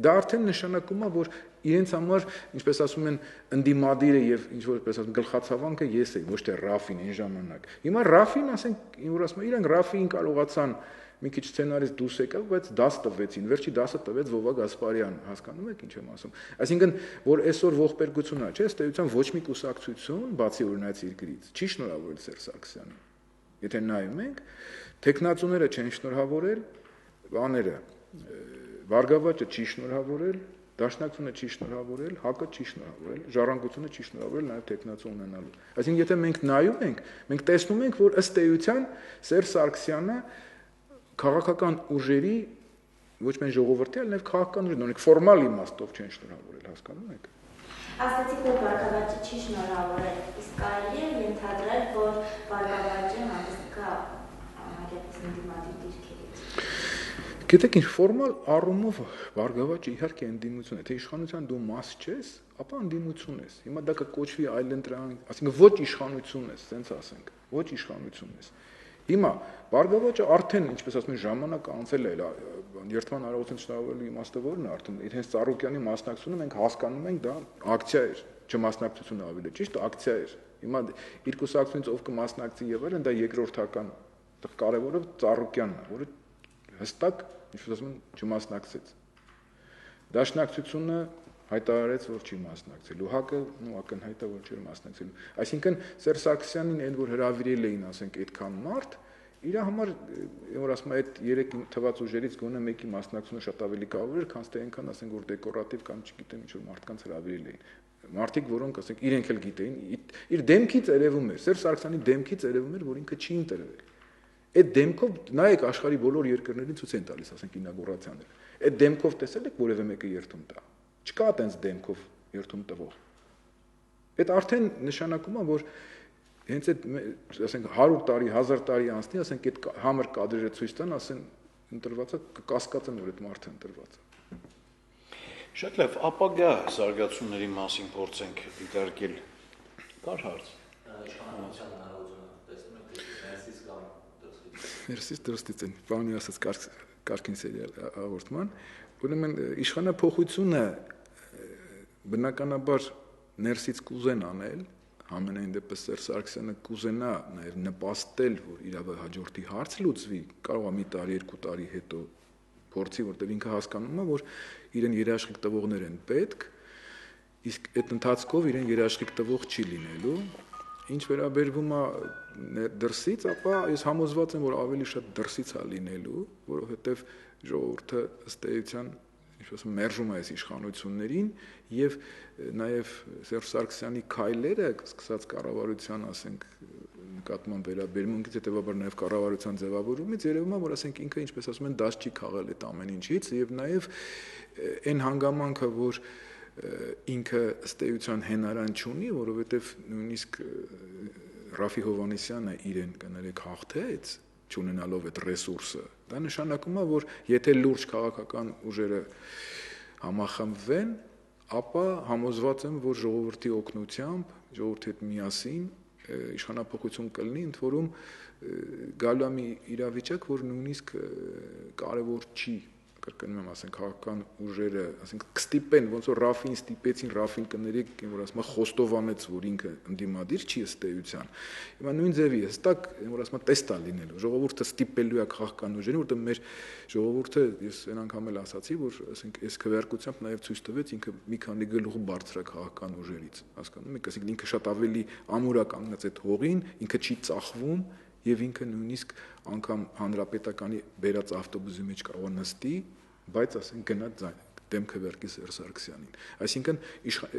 դա արդեն նշանակում է, որ իրենց համար, ինչպես ասում են, ընդդիմադիրը եւ ինչ որ պես ասում գլխացավանքը ես եմ, ոչ թե Ռաֆին այն ժամանակ։ Հիմա Ռաֆին, ասենք, որ ասում են, իրանք Ռաֆին կարողացան մի քիչ սցենարից դուրս եկավ, բայց դաս տվեցին, վերջի դասը տվեց Վովա Գասպարյան, հասկանում եք ինչ եմ ասում։ Այսինքն, որ այսօր ողբերգությունն է, չէ՞, ըստ էության ոչ մի կուսակցություն, բացի օրինակ երկրից, չի շնորհավորել Սերժ Սարգսյանին։ Եթե նայում ենք, տեխնացուները չեն շնորհավորել, բաները, Վարգավաճը չի շնորհավորել, Դաշնակցությունը չի շնորհավորել, ՀԱԿ-ը չի շնորհավորել, Ժառանգությունը չի շնորհավորել նաև տեխնացու ունենալու։ Այսինքն, եթե մենք նայում ենք, մենք տեսնում ենք, որ ըստ էության Սերժ Սարգսյանը քաղաքական ուժերի ոչ միայն ժողովրդի, այլ նաև քաղաքական ուժերի, օրինակ ֆորմալ իմաստով չեն շնորհավորել, հասկանում եք։ Ասացիք, որ Վարգավաճը չի շնորհավորել, իսկ կարելի է ենթադրել, որ Վարգավաճը հանդիսկա ամենագետից ընդդիմադիր դիրքերից։ Գիտեք ինչ, ֆորմալ առումով Վարգավաճը իհարկե ընդդիմություն է, թե իշխանության դու մաս չես, ապա ընդդիմություն ես։ Հիմա դա կկոչվի այլընտրանք, ասենք ոչ իշխանություն ես, ասենց ասենք, ոչ իշխանություն ես։ Հիմա Վարգավաճը արդեն, ինչպես ասում են, ժամանակ անցել է, երթման արարողություն շնորհավորելու իմաստը որն է, արդեն իրենց Ծառուկյանի մասնակցությունը մենք հասկանում ենք, դա ակցիա էր, չմասնակցությունը ավելի ճիշտ, ակցիա էր։ Հիմա իր կուսակցությունից ով կմասնակցի եւ այլն, դա երկրորդական, կարևորը Ծառուկյանն է, որը հստակ, ինչպես ասում են, չմասնակցեց։ Դաշնակցությունը հայտարարեց, որ չի մասնակցելու, ՀԱԿ-ը ակնհայտ է, որ չէր մասնակցելու։ Այսինքն Սերժ Սարգսյանին այն որ հրավիրել էին, ասենք, այդքան մարդ, իր համար, որ ասում է, այդ 3 թված ուժերից գոնե մեկի մասնակցությունը շատ ավելի կարևոր էր, քան թե այնքան, ասենք, որ դեկորատիվ կամ չգիտեմ ինչ որ մարդկանց հրավիրել էին։ Մարդիկ, որոնք, ասենք, իրենք էլ գիտեին, իր դեմքից երևում էր, Սերժ Սարգսյանի դեմքից երևում էր, որ ինքը չի ընտրվել։ Այդ դեմքով նայեք աշխարհի բոլոր երկրներին ցույց են տալիս, ասենք, ինագուրացիաները։ Այդ դեմքով տեսել եք որևէ մեկը երթում տա։ Չկա այտենց դեմքով երթում տվող։ Այդ արդեն նշանակում է, որ հենց այդ, ասենք, 100 տարի, 1000 տարի անցնի, ասենք, այդ համր կադրերը ցույց տան, ասեն, ընտրվածը կկասկածեն, որ այդ մարդը ընտրված է։ Շատ լավ, ապագա զարգացումների մասին փորձենք դիտարկել։ Կար հարց։ Իշխանության հնարավորությունը տեսնում եք ներսից կամ դրսից։ Ներսից դրսից են, բանի ասած կարգին սերիալ հաղորդման, ուրեմն իշխանափոխությունը բնականաբար ներսից կուզեն անել, ամենայն դեպս Սերժ Սարգսյանը կուզենա նաև նպաստել, որ իր հաջորդի հարց լուծվի, կարող է մի տարի, 2 տարի հետո փորձի, որտեղ ինքը հասկանում է, որ իրեն երաշխիք տվողներ են պետք, իսկ այդ ընթացքով իրեն երաշխիք տվող չի լինելու։ Ինչ վերաբերվում է դրսից, ապա ես համոզված եմ, որ ավելի շատ դրսից է լինելու, որովհետև ժողովուրդը ըստ էության, ինչպես մերժում է այս իշխանություններին եւ նաեւ Սերժ Սարգսյանի քայլերը, սկսած կառավարության, ասենք, նկատմամբ վերաբերմունքից, հետեւաբար նաեւ կառավարության ձևավորումից երևում է, որ ասենք ինքը, ինչպես ասում են, դաս չի քաղել այդ ամեն ինչից եւ նաեւ այն հանգամանքը, որ ինքը ըստ էության հենարան չունի, որովհետեւ նույնիսկ Ռաֆի Հովհաննիսյանը իրեն կներեք հաղթեց, չունենալով այդ ռեսուրսը, դա նշանակում է, որ եթե լուրջ քաղաքական ուժերը համախմբվեն, ապա համոզված եմ, որ ժողովրդի օգնությամբ, ժողովրդի հետ միասին իշխանափոխություն կլինի, ընդ որում գալու է մի իրավիճակ, որ նույնիսկ կարևոր չի, կրկնում եմ, ասենք, քաղաքական ուժերը, ասենք, կստիպեն, ոնց որ Ռաֆին ստիպեցին, Ռաֆին կներեք, որ ասում է, խոստովանեց, որ ինքը ընդդիմադիր չի ըստ էության։ Հիմա նույն ձևի հստակ, որ ասում է, տեստ է լինելու։ Ժողովուրդը ստիպելու է քաղաքական ուժերին, որտեղ մեր ժողովուրդը, ես այն անգամ էլ ասացի, որ ասենք, այս քվեարկությամբ նաև ցույց տվեց ինքը մի քանի գլուխ բարձր է քաղաքական ուժերից, հասկանում եք, ասենք, ինքը շատ ավելի ամուր է կանգնած այդ հողին, ինքը չի ծախվում եւ ինքը նույնիսկ անգամ հանրապետականի բերած ավտոբուսի մեջ կարող է նստի, բայց ասենք գնա դեմքը վերքի Սերժ Սարգսյանին։ Այսինքն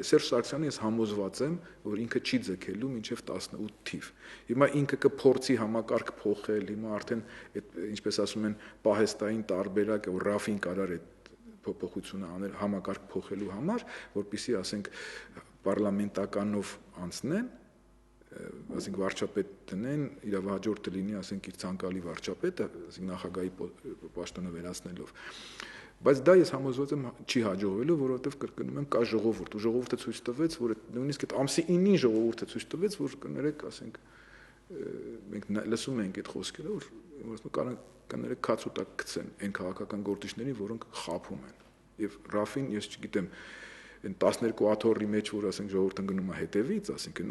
Սերժ Սարգսյանը ես համոզված եմ, որ ինքը չի ձգելու մինչև 18 թիվ։ Հիմա ինքը կփորձի համակարգ փոխել, հիմա արդեն այդ ինչպես ասում են պահեստային տարբերակը, որ Ռաֆին կարար այդ փոփոխությունը անել համակարգ փոխելու համար, որպեսզի ասենք պարլամենտականով անցնեն, ասենք վարչապետ դնեն, իր հաջորդը լինի, ասենք իր ցանկալի վարչապետը, ասենք նախագահի պաշտոնը վերացնելով։ Բայց դա ես համոզված եմ չի հաջողվելու, որովհետև կրկնում եմ, կա ժողովուրդ, ու ժողովուրդը ցույց տվեց, որ նույնիսկ այդ ամսի 9-ին ժողովուրդը ցույց տվեց, որ կներեք, ասենք, մենք լսում ենք այդ խոսքերը, որ կները քաց ու տակ գցեն այն քաղաքական գործիչներին, որոնք խաբում են։ Եվ Ռաֆին, ես չգիտեմ, այն 12 աթոռի մեջ, որ ասենք ժողովուրդը գնում է հետևից, ասենք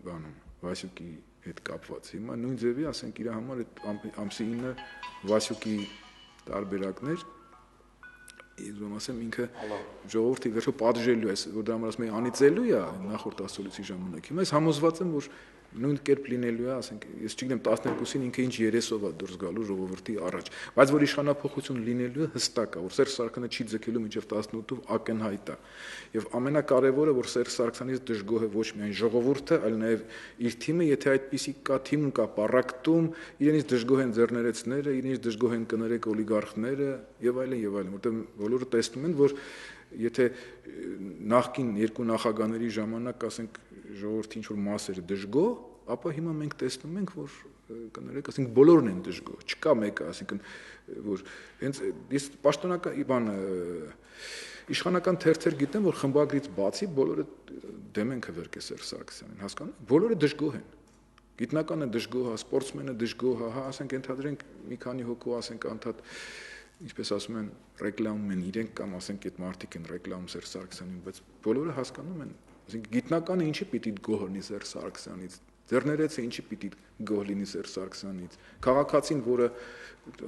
բանում Վասյուկի հետ կապված։ Հիմա նույն ձևի, ասենք իր համար այդ ամսի 9 Վասյուկի տարբերակներ Իզում ասեմ ինքը ժողովրդի վերջո պատժելու է, որ դա համար ասում են անիծելու է նախորդ ասոլիցի ժամանակ։ Հիմա ես համոզված եմ, որ նույն կերպ լինելու է, ասենք, ես չգիտեմ 12-ին ինքը ինչ երեսով է դուրս գալու ժողովրդի առաջ, բայց որ իշխանափոխություն լինելու է հստակ է, որ Սերժ Սարգսյանը չի ձգելու մինչև 18-ով ակնհայտ է։ Եվ ամենակարևորը, որ Սերժ Սարգսյանից դժգոհ է ոչ միայն ժողովուրդը, այլ նաև իր թիմը, եթե այդպիսի կա թիմ կա պարակտում, իրենից դժգոհ են ձեռներեցները, իրենից դժգոհ են կներեք օլիգարխները եւ այլն, որտեղ բոլորը տեսնում են, որ եթե նախկին երկու նախագահների ժամանակ, ասենք, ժողովրդի ինչ որ մասերը դժգոհ, ապա հիմա մենք տեսնում ենք, որ կներեք, ասենք, բոլորն են դժգոհ, չկա մեկը, ասենք, որ հենց ես պաշտոնական իշխանական թերթեր գիտեմ, որ խմբագրից բացի բոլորը դեմ են քվերկե Սերժ Սարգսյանին, հասկանում, բոլորը դժգոհ են։ Գիտնականը դժգոհ է, սպորտսմենը դժգոհ է, հա, ասենք, ընդհանրենք մի քանի հոգու, ասենք, անդադ ինչպես ասում են, ռեկլամում են իրենք կամ ասենք այդ մարդիկ են ռեկլամում Սերժ Սարգսյանին, բայց բոլորը հասկանում են, ասենք գիտնականը ինչի պիտի գոհ լինի Սերժ Սարգսյանից, ձեռներեցը ինչի պիտի գոհ լինի Սերժ Սարգսյանից, քաղաքացին, որը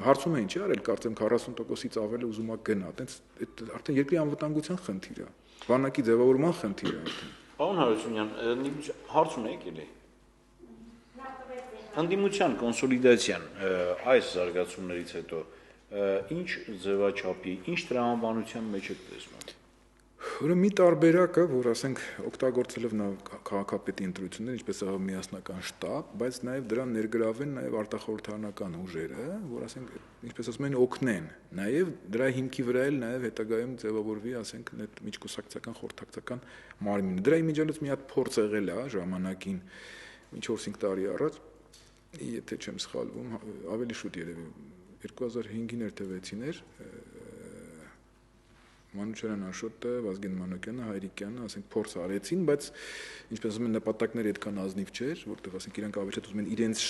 հարցում են չի արել, կարծեմ 40%-ից ավելի ուզում է գնա, այտենց արդեն երկրի անվտանգության խնդիր է, բանակի ձևավորման խնդիր է արդեն։ Պարոն Հարությունյան, հարց ունեք էլի։ Ընդդիմության կոնսոլիդացիան այս զարգացումներից հետո ինչ ձևաչափի, ինչ տրամաբանության մեջ եք տեսնում։ Ուրեմն մի տարբերակը, որ ասենք օգտագործելով քաղաքապետի ընտրությունները, ինչպես ահա միասնական շտաբ, բայց նաև դրան ներգրավեն նաև արտախորհրդարանական ուժերը, որ ասենք ինչպես ասում են օգնեն, նաև դրա հիմքի վրա էլ նաև հետագայում ձևավորվի, ասենք այդ միջկուսակցական խորհրդակցական մարմինը։ Դրա իմիջիալից մի հատ փորձ եղել է ժամանակին, ինչ 4-5 տարի առաջ, եթե չեմ սխալվում, ավելի շուտ երևի 2005-ին էր թե 6-ին էր Մանուչարյան Աշոտը, Վազգեն Մանուկյանը, Հայրիկյանը, ասենք փորձ արեցին, բայց ինչպես ասում են նպատակները այդքան ազնիվ չէր, որտեղ ասենք իրանք ավելի շատ ուզում են իրենց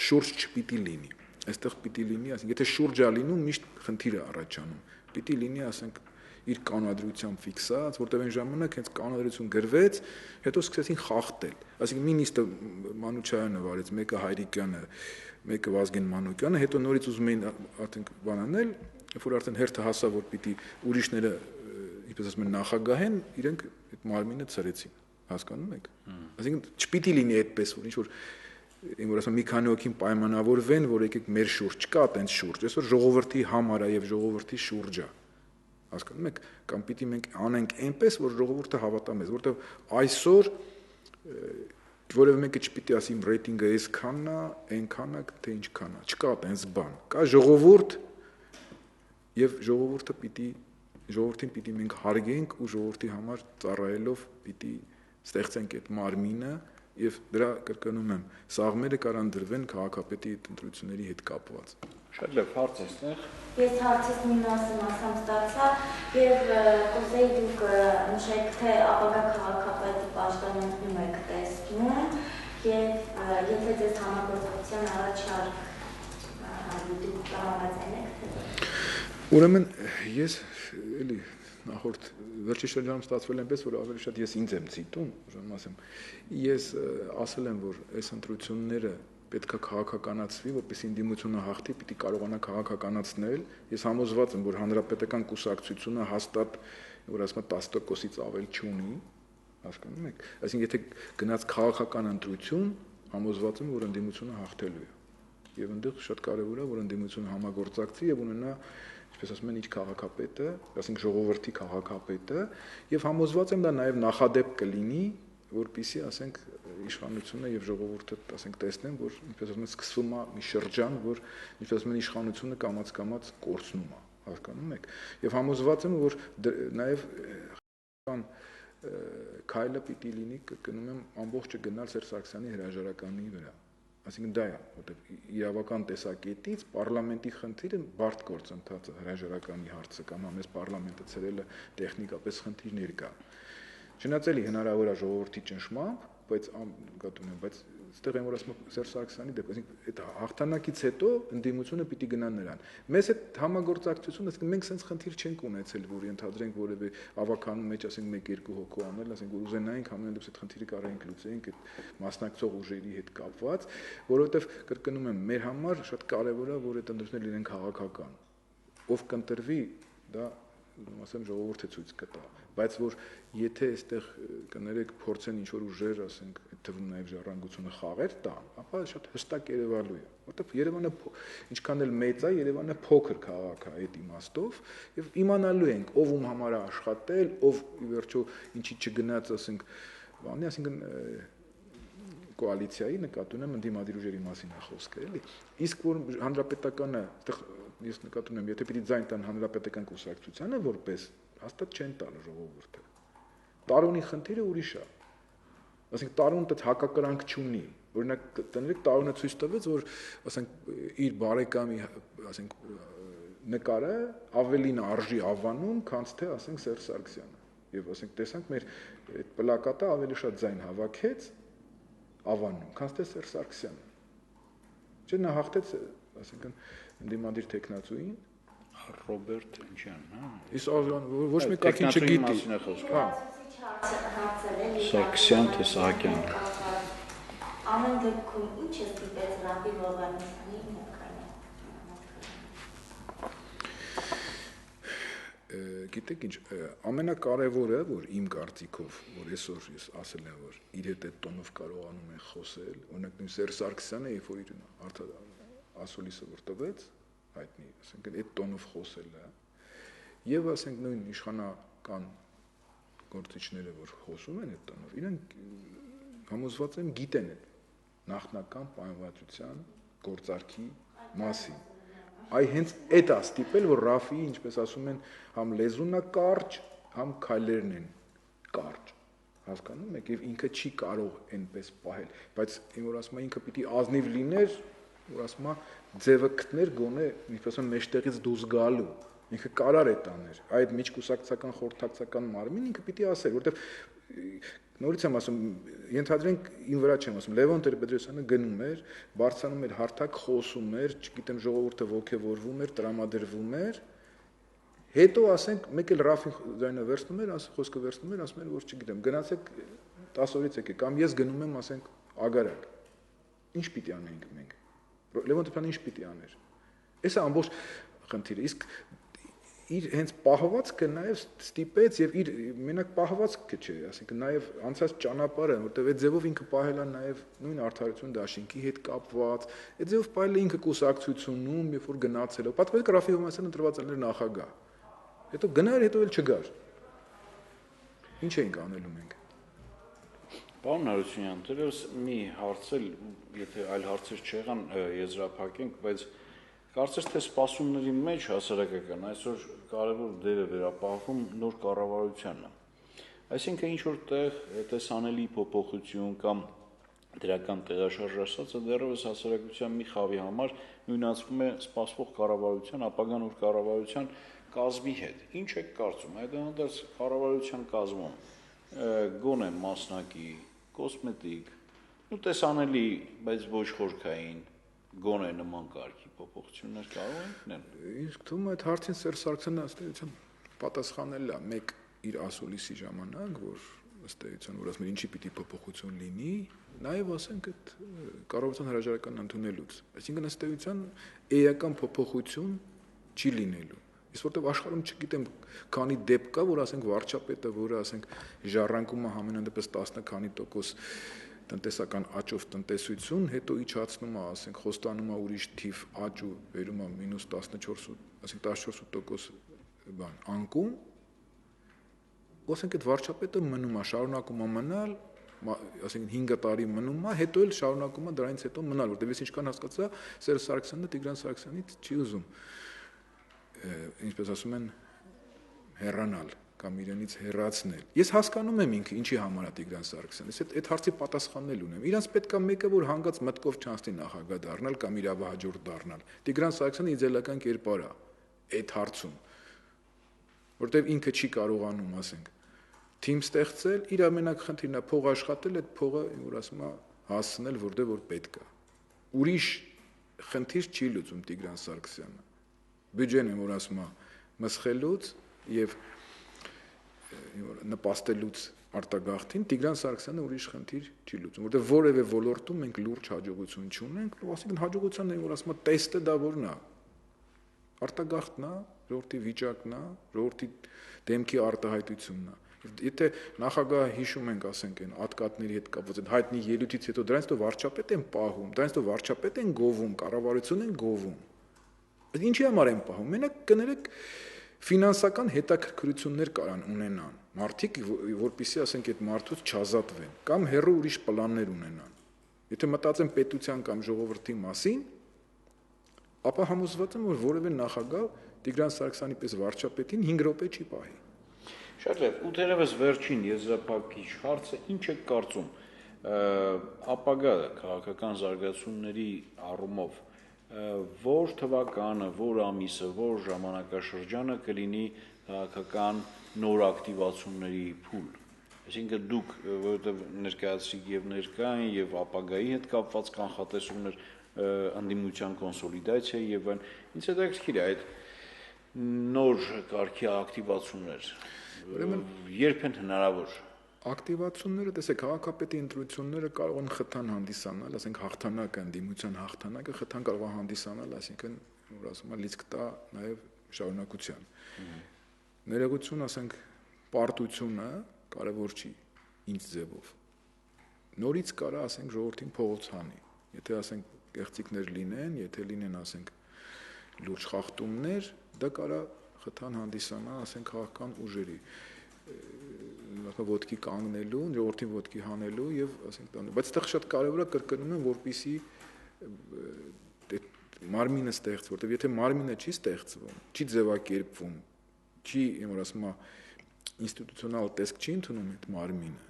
շուրջ չպիտի լինի։ Այստեղ պիտի լինի, ասենք եթե շուրջ է լինում, միշտ խնդիր է առաջանում։ Պիտի լինի, ասենք իր կանոնադրությամբ ֆիքսած, որտեղ այն ժամանակ հենց կանոնադրություն գրվեց, հետո սկսեցին խախտել։ Այսինքն մի նիստը Մանուչարյանը վարեց, մեկը Հայրիկյանը, մեկը Վազգեն Մանուկյանը, հետո նորից ուզում էին արդեն բանանել, որ արդեն հերթը հասավ, որ պիտի ուրիշները, ինչպես ասում են, նախագահեն, իրենք այդ մարմինը ծրեցին, հասկանում եք։ Այսինքն չպիտի լինի այդպես, որ ինչ որ որ ասում մի քանի հոգին պայմանավորվեն, որ եկեք մեր շուրջ, չկա այդպես շուրջ, այսօր ժողովրդի համար է եւ ժողովրդի շուրջ է։ Հասկանում եք, կամ պիտի մենք անենք այնպես, որ ժողովուրդը հավատա մեզ, որովհետեւ այսօր որևէ մեկը չպիտի ասի իմ ռեյտինգը այսքանն է, այնքան է, թե ինչքան է։ Չկա այդպես բան։ Կա ժողովուրդ եւ ժողովրդին պիտի մենք հարգենք ու ժողովրդի համար ծառայելով պիտի ստեղծենք այդ մարմինը եւ դրա կրկնում եմ, սաղմերը կարան դրվեն քաղաքապետի ընտրությունների հետ կապված։ Շատ լավ, հարց էստեղ։ Ես հարցից մի մասը մասամ ստացա եւ կուզեի դուք նշեք, թե ապագա քաղաքապետի պաշտոնյանքն եք տեսնում եւ եթե ձեզ համագործակցության առաջարկ դուք կհամաձայնեք թե։ Ուրեմն ես էլի նախորդ վերջի շրջանում ստացվել այնպես, որ ավելի շատ ես ինձ եմ ցիտում, ուրեմն ասեմ, ես ասել եմ, որ այս ընտրությունները պետք է քաղաքականացվի, որպեսզի ընդդիմությունը հաղթի, պիտի կարողանա քաղաքականացնել։ Ես համոզված եմ, որ հանրապետական կուսակցությունը հաստատ, որ ասում եմ 10%-ից ավել չունի, հասկանում եք։ Այսինքն եթե գնաց քաղաքական ընտրություն, համոզված եմ, որ ընդդիմությունը հաղթելու է։ Եվ այնտեղ շատ կարևոր է, որ ընդդիմությունը համագործակցի եւ ունենա, ինչպես ասում են, իր քաղաքապետը, ասենք ժողովրդի քաղաքապետը, եւ համոզված եմ դա նաեւ նախադեպ կլինի, որպեսզի ասենք իշխանությունը եւ ժողովուրդը ասենք տեսնեն, որ ինչպես ասում են, սկսվում է մի շրջան, որ ինչպես ասում են, իշխանությունը կամաց կորցնում է, հասկանում եք։ Եվ համոզված եմ, որ նաեւ քայլը պիտի լինի, կգնում եմ, ամբողջը գնալ Սերժ Սարգսյանի հրաժարականի վրա։ Այսինքն դա է, որտեղ իրավական տեսակետից պարլամենտի խնդիրը բարդ գործընթաց է, հրաժարականի հարցը կամ ամենից պարլամենտը ցրելը տեխնիկապես խնդիրներ կա։ Չնայած էլի հնարավոր է ժողովրդի ճնշմամբ, բայց կատում եմ, բայց այստեղ եմ որ ասում Սերժ Սարգսյանի դեպքը, այսինքն այդ հաղթանակից հետո ընդդիմությունը պիտի գնա նրան։ Մեզ այդ համագործակցությունը, ասենք մենք sense խնդիր չենք ունեցել, որ ենթադրենք որևէ ավականու մեջ, ասենք 1-2 հոգու անել, ասենք որ ուզենայինք ամեն դեպս այդ խնդիրը կարողենք լուծենք այդ մասնակցող ուժերի հետ կապված, որովհետև կրկնում եմ, մեր համար շատ կարևոր է, որ այդ ընդդիմությունները լինեն քաղաքական։ Ով կընտրվի, դա ասեմ ժողովուրդը ցույց կտա, բայց որ եթե այստեղ կներեք փորձեն ինչ որ ուժեր, ասենք, այդ թվում նաև ժառանգությունը խաղեր տան, ապա շատ հստակ երևալու է, որտեղ Երևանը ինչքան էլ մեծ է, Երևանը փոքր քաղաք է այդ իմաստով, եւ իմանալու ենք ով ում համար է աշխատել, ով ի վերջո ինչի չգնաց, ասենք, բանի, այսինքն կոալիցիայի նկատի ունեմ ընդդիմադիր ուժերի մասին է խոսքը, էլի։ Իսկ որ հանրապետականը, այդտեղ ես նկատում եմ, եթե պիտի ձայն տան հանրապետական կուսակցությանը որպես հաստատ չեն տալու ժողովուրդը։ Տարոնի խնդիրը ուրիշ է։ Այսինքն տարոնը դա հակակրանք չունի։ Օրինակ տնրիկ տարոնը ցույց տվեց, որ ասենք իր բարեկամի, ասենք նկարը ավելին արժի ավանում, քան թե ասենք Սերժ Սարգսյանը։ Եվ ասենք տեսանք մեր այդ պլակատը ավելի շատ ձայն հավաքեց ավանում, քան թե Սերժ Սարգսյանը։ Չէ՞ նա հաղթեց, ասենք ընդդիմադիր տեխնացուին Ռոբերտ Ընջյան, հա։ Իսկ ոչ մի կարգին չգիտի։ Հա։ Սարգսյան թե Սահակյան։ Ամեն դեպքում ինչ է ստիպեց Ռաֆի Հովհաննիսյանի նկարը։ Գիտեք ինչ, ամենակարևորը, որ իմ կարծիքով, որ այսօր ես ասել եմ, որ իր հետ այդ տոնով կարողանում են խոսել, օրինակ նույն Սերժ Սարգսյանը, երբ որ իր ասուլիսը որ տվեց, հայտնի, ասենք այդ տոնով խոսել է, եւ ասենք նույն իշխանական գործիչները, որ խոսում են այդ տոնով, իրենք համոզված են գիտեն այդ նախնական պայմանավորվածության գործարքի մասին։ Այ հենց այդ է ստիպել, որ Ռաֆի, ինչպես ասում են, համ լեզուն է կարճ, համ քայլերն են կարճ։ Հասկանում եք, եւ ինքը չի կարող այնպես պահել, բայց ին որ ասում է ինքը պիտի ազնիվ լիներ, որ ասում է ձևը գտներ գոնե, ինչպես ասում մեջտեղից դուրս գալու։ Ինքը կարար է տաներ։ Այդ միջկուսակցական խորհրդակցական մարմին ինքը պիտի ասեր, որովհետեւ նորից եմ ասում, ենթադրենք ին վրա չեմ ասում, Լևոն Տեր-Պետրոսյանը գնում էր, բարձրանում էր հարթակ, խոսում էր, չգիտեմ, ժողովուրդը ոգևորվում էր, տրամադրվում էր, հետո ասենք, մեկ էլ Ռաֆին ձայնը վերցնում էր, խոսքը վերցնում էր, ասում էր, որ չգիտեմ, գնացեք 10 օրից եկեք, կամ ես գնում եմ, ասենք, Ագարակ։ Ինչ պիտի անենք մենք։ Լևոն Տեր-Պետրոսյանը ինչ պիտի աներ։ Էսա ամբողջ խնդիրը, իսկ իր հենց պահվածքը նաև ստիպեց եւ իր մենակ պահվածքը չէ, ասենք նաև անցած ճանապարհը, որտեղ այդ ձևով ինքը պահել է նաև նույն արդարություն դաշինքի հետ կապված, այդ ձևով պահել է ինքը կուսակցությունում, երբ որ գնացել է, պատկերացրեք Ռաֆի Հովհաննիսյանը ընտրված էր նախագահ, հետո գնար, հետո էլ չգար, ինչ էինք անելու մենք։ Պարոն Հարությունյան, դեռևս մի հարցել, եթե այլ հարցեր չեղան, եզրափակենք, բայց կարծես թե սպասումների մեջ հասարակական այսօր կարևոր դեր է վերապահվում նոր կառավարությանը։ Այսինքն ինչ որ տեղ տեսանելի փոփոխություն կամ դրական տեղաշարժ ասածը դեռևս հասարակության մի խավի համար նույնացվում է սպասվող կառավարության, ապագա նոր կառավարության կազմի հետ։ Ինչ եք կարծում, այդուհանդերձ կառավարության կազմում գոնե մասնակի, կոսմետիկ, տեսանելի, բայց ոչ խորքային գոնե նման կարգի փոփոխություններ կարող են լինել։ Իսկ թվում է այդ հարցին Սերժ Սարգսյանը ըստ էության պատասխանել է մեկ իր ասուլիսի ժամանակ, որ ըստ էության որ ասում է ինչի պիտի փոփոխություն լինի, նաև ասենք այդ կառավարության հրաժարական ընդունելուց։ Այսինքն ըստ էության էական փոփոխություն չի լինելու։ Իսկ որտեվ աշխարհում չգիտեմ քանի դեպք կա, որ ասենք վարչապետը, որը ասենք ժառանգում է համենայնդեպս 10 քանի տոկոս տնտեսական աճով տնտեսություն, հետո իջացնում է, ասենք, խոստանում է ուրիշ թիվ աճ ու վերում է -14, ասենք 14% բան անկում, ասենք այդ վարչապետը մնում է, շարունակում է մնալ, ասենք 5 տարի մնում է, հետո էլ շարունակում է դրանից հետո մնալ, որտեղ ես ինչքան հասկացա, Սերժ Սարգսյանը Տիգրան Սարգսյանից չի ուզում, ինչպես ասում են, հեռանալ կամ իրենից հեռացնել։ Ես հասկանում եմ ինքը ինչի համար է Տիգրան Սարգսյանը, այդ հարցի պատասխաննել ունեմ։ Իրանց պետք է մեկը, որ հանգած մտքով չանցնի նախագահ դառնալ կամ իրավահաջորդ դառնալ։ Տիգրան Սարգսյանը իդեալական կերպար է այդ հարցում, որտեղ ինքը չի կարողանում, ասենք, թիմ ստեղծել, իր ամենակ խնդիրն է փող աշխատել, այդ փողը, որ ասում է, հասցնել որտեղ որ պետք է։ Ուրիշ խնդիր չի լուծում Տիգրան Սարգսյանը։ Բյուջեն եմ որ ասում է մսխելուց եւ նպաստելուց արտագաղթին Տիգրան Սարգսյանը ուրիշ խնդիր չի լուծում, որտեղ որևէ ոլորտում մենք լուրջ հաջողություն չունենք, ասենք հաջողությունն է որ ասում է տեստը դա որն է։ Արտագաղթն է, ժողովրդի վիճակն է, ժողովրդի դեմքի արտահայտությունն է։ Եթե նախագահը հիշում ենք, ասենք այն ատկատների հետ կապված այդ հայտնի ելույթից հետո դրանից դու վարչապետ են պահում, դրանից դու վարչապետ են գովում, կառավարություն են գովում։ Ինչի համար են պահում։ Մենակ կներեք ֆինանսական հետաքրքրություններ կարան ունենան մարդիկ, որպեսզի ասենք այդ մարդուց չազատվեն կամ հեռու ուրիշ պլաններ ունենան։ Եթե մտածեն պետության կամ ժողովրդի մասին, ապա համոզված եմ, որ որևէ նախագահ Տիգրան Սարգսյանի պես վարչապետին 5 րոպե չի պահի։ Շատ լավ, ու դերևս վերջին եզրափակիչ հարցը ինչ է կարծում ապագա քաղաքական զարգացումների առումով որ թվականը, որ ամիսը, որ ժամանակաշրջանը կլինի քաղաքական նոր ակտիվացումների փուլ։ Այսինքն դուք, որովհետև ներկայացիք եւ ներկային եւ ապագայի հետ կապված կանխատեսումներ, ընդդիմության կոնսոլիդացիա եւ այն, ինձ հետաքրքիր է այդ նոր կարգի ակտիվացումներ։ Ուրեմն երբ են հնարավոր։ Ակտիվացումները, տեսեք, քաղաքապետի ընտրությունները կարող են խթան հանդիսանալ, ասենք հաղթանակը, ընդդիմության հաղթանակը խթան կարող է հանդիսանալ, այսինքն, որ ասում է, լիցք տա նաև շարունակության։ Ներողություն, ասենք, պարտությունը կարևոր չի ինձ ձևով։ Նորից կարա, ասենք, ժողովրդին փողոց հանի։ Եթե, ասենք, կեղծիքներ լինեն, եթե լինեն, ասենք, լուրջ խախտումներ, դա կարա խթան հանդիսանա, ասենք, քաղաքական ուժերի ոտքի կանգնելու, ժողովրդին ոտքի հանելու եւ ասենք տանը, բայց այդտեղ շատ կարեւոր է կրկնում եմ, որպեսզի մարմինը ստեղծ, որտեւ եթե մարմինը չի ստեղծվում, չի ձևակերպվում, չի, որ ասում է, ինստիտուցիոնալ տեսք չի ընդունում այդ մարմինը,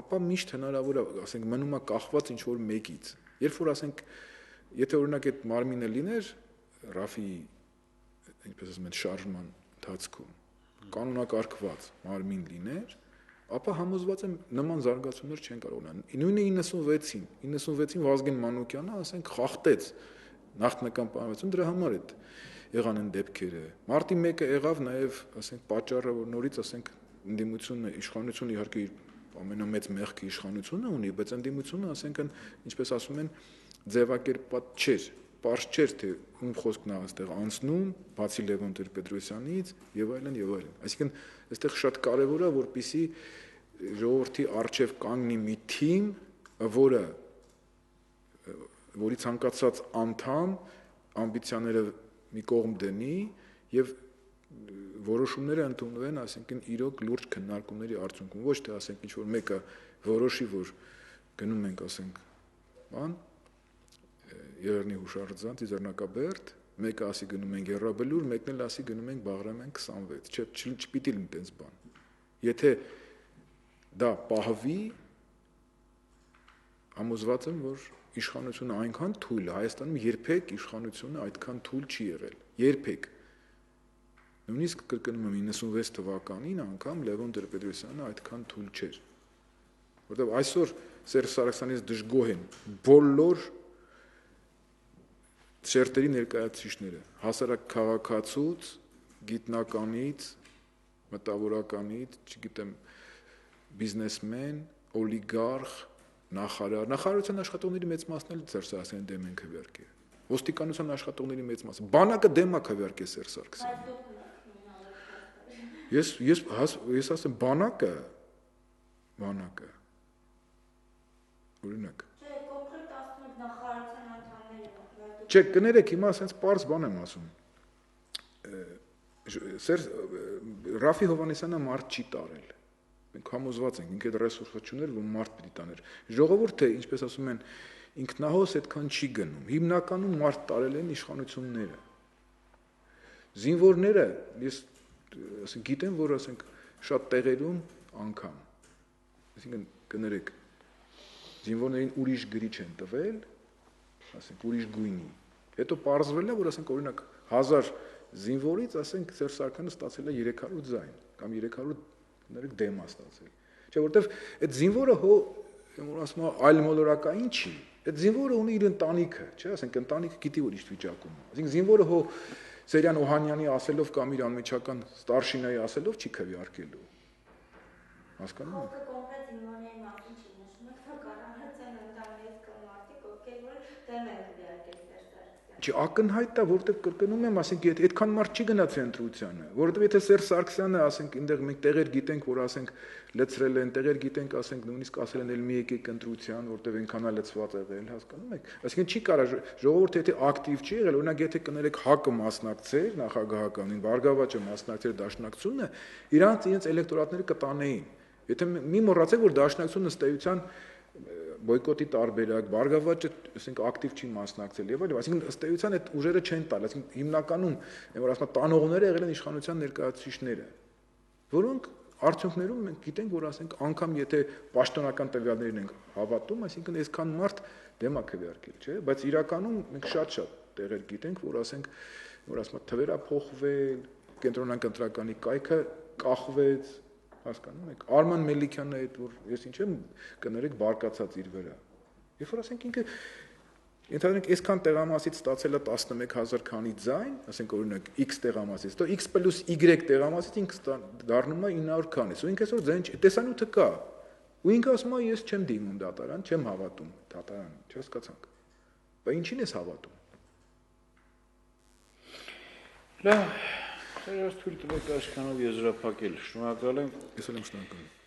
ապա միշտ հնարավոր է, ասենք, մնում է կախված ինչ որ մեկից։ Երբ որ ասենք, եթե օրինակ այդ մարմինը լիներ Ռաֆի, ինչպես ասում են, շարժման ընթացքում կանոնակարգված մարմին լիներ, ապա համոզված եմ նման զարգացումներ չեն կարող ունենալ։ Նույնը 96-ին Վազգեն Մանուկյանը, ասենք, խախտեց նախնական պայմանավորություն, դրա համար այդ եղան են դեպքերը։ Մարտի 1-ը եղավ նաև, ասենք, պատճառը, որ նորից, ասենք, ընդդիմությունը, իշխանությունը իհարկե ամենամեծ մեղքը իշխանությունը ունի, բայց ընդդիմությունը, ասենք, ինչպես ասում են, ձևակերպված չէր։ Պարզ չէր, թե ում խոսքն է այստեղ անցնում, բացի Լևոն Տեր-Պետրոսյանից եւ այլն եւ այլն։ Այսինքն, այստեղ շատ կարեւոր է, որպեսզի ժողովրդի արժեվ կանգնի մի թիմ, որի ցանկացած անդամ ամբիցիաները մի կողմ դնի եւ որոշումները ընդունվեն, ասենք, իրոք լուրջ քննարկումների արդյունքում, ոչ թե ասենք ինչ որ մեկը որոշի, որ գնում ենք, ասենք, բան Երևանի հուշարձան, Ծիզեռնակաբերդ, մեկը ասի գնում ենք Եռաբլուր, մեկն էլ ասի գնում ենք Բաղրամյան 26, չպիտի լինի տենց բան։ Եթե դա պահվի, համոզված եմ, որ իշխանությունը այնքան թույլ է, Հայաստանում երբեք իշխանությունը այդքան թույլ չի եղել, երբեք։ Նույնիսկ կրկնում եմ 96 թվականին անգամ Լևոն Տեր-Պետրոսյանը այդքան թույլ չէր։ Որտեղ այսօր Սերժ Սարգսյանից դժգոհ են բոլոր շերտերի ներկայացուցիչները, հասարակ քաղաքացուց, գիտնականից, մտավորականից, չգիտեմ, բիզնեսմեն, օլիգարխ, նախարարության աշխատողների մեծ մասն էլ Սերժ Սարգսյանի դեմ են քվեարկել։ Ոստիկանության աշխատողների մեծ մասը, բանակը դեմ է քվեարկել Սերժ Սարգսյանին։ Ես ասեմ բանակը օրինակ Չէ, կներեք, հիմա ասենց պարզ բան եմ ասում։ Ռաֆի Հովհաննիսյանը մարդ չի տարել։ Մենք համոզված ենք, ինքը ռեսուրսը չուներ, որ մարդ պիտի տաներ։ Ժողովուրդը, ինչպես ասում են, ինքնահոս այդքան չի գնում։ Հիմնականում մարդ տարել են իշխանությունները։ Զինվորները, ես ասենք գիտեմ, որ ասենք շատ տեղերում անգամ։ Այսինքն կներեք, զինվորներին ուրիշ գրիչ են տվել, ասենք ուրիշ գույնի։ Հետո պարզվել է, որ ասենք օրինակ 1000 զինվորից, ասենք Սերժ Սարգսյանը ստացել է 300 ձայն կամ 300 դեմ է ստացել։ Չէ, որովհետև այդ զինվորը որ ասում եմ այլ մոլորակային չի։ Այդ զինվորը ունի իր ընտանիքը, չէ՞, ասենք ընտանիքը գիտի որ ինչ վիճակում է։ Այսինքն զինվորը հո Սերյան Օհանյանի ասելով կամ իր անմիջական ստարշինայի ասելով չի քվեարկելու։ Հասկանում եք։ Խոսքը կոնկրետ զինվորների մասին չի նշում, որ կառավարության ընդհանրից կան մարդիկ, ովքեր որ դեմ են քվեարկել Սերժ Սարգսյանին։ Չի ակնհայտ է, որտեղ կրկնում եմ, ասենք այդքան մարդ չի գնա ցենտրությանը, որովհետև եթե Սերժ Սարգսյանը, ասենք, այնտեղ մենք տեղեր գիտենք, որ ասենք լծրել են, տեղեր գիտենք, ասենք, նույնիսկ ասել են էլ մի եկեք ընտրության, որտեղ այնքան է լծված եղել, հասկանում եք։ Այսինքն չի կարա ժողովուրդը եթե ակտիվ չի եղել, օրինակ եթե կներեք ՀԱԿ-ը մասնակցեր, նախագահականին, Բարգավաճը մասնակցեր դաշնակցությունը, իրանց իրենց էլեկտորատները կտանեին։ Եթե մի մոռացեք, որ դաշնակցությունը ըստ էության բոյկոտի տարբերակ, Բարգավաճը, ասենք, ակտիվ չի մասնակցել եւ այլն, այսինքն ըստ էության այդ ուժերը չեն տալ, այսինքն հիմնականում, որ ասում եմ, տանողները եղել են իշխանության ներկայացուցիչները, որոնք արդյունքներում մենք գիտենք, որ ասենք, անգամ եթե պաշտոնական տվյալներին ենք հավատում, այսինքն այսքան մարդ դեմ է քվեարկել, չէ՞, բայց իրականում մենք շատ տեղեր գիտենք, որ ասենք, որ ասում եմ, թվերա փոխվել, կենտրոնական ընտրականի կայքը կախվեց, հասկանում եք, Արման Մելիքյանը այդ որ ես ինչ եմ կներեք բարկացած իր վրա։ Երբ որ ասենք ինքը ընդհանրենք այսքան տեղամասից ստացել է 11000 քանի ձայն, ասենք օրինակ X տեղամասից, તો X + Y տեղամասից ինքը դառնում է 900 քանից, ու ինքը այսօր ձայն տեսանյութը կա։ Ու ինքը ասում է ես չեմ դիմում դատարան, չեմ հավատում դատարան, չհասկացանք։ Բայց ինչին ես հավատում։ Լավ, Սերժ, թույլ տվեք այսքանով եզրափակել։ Շնորհակալ եմ։ Ես էլ եմ շնորհակալ։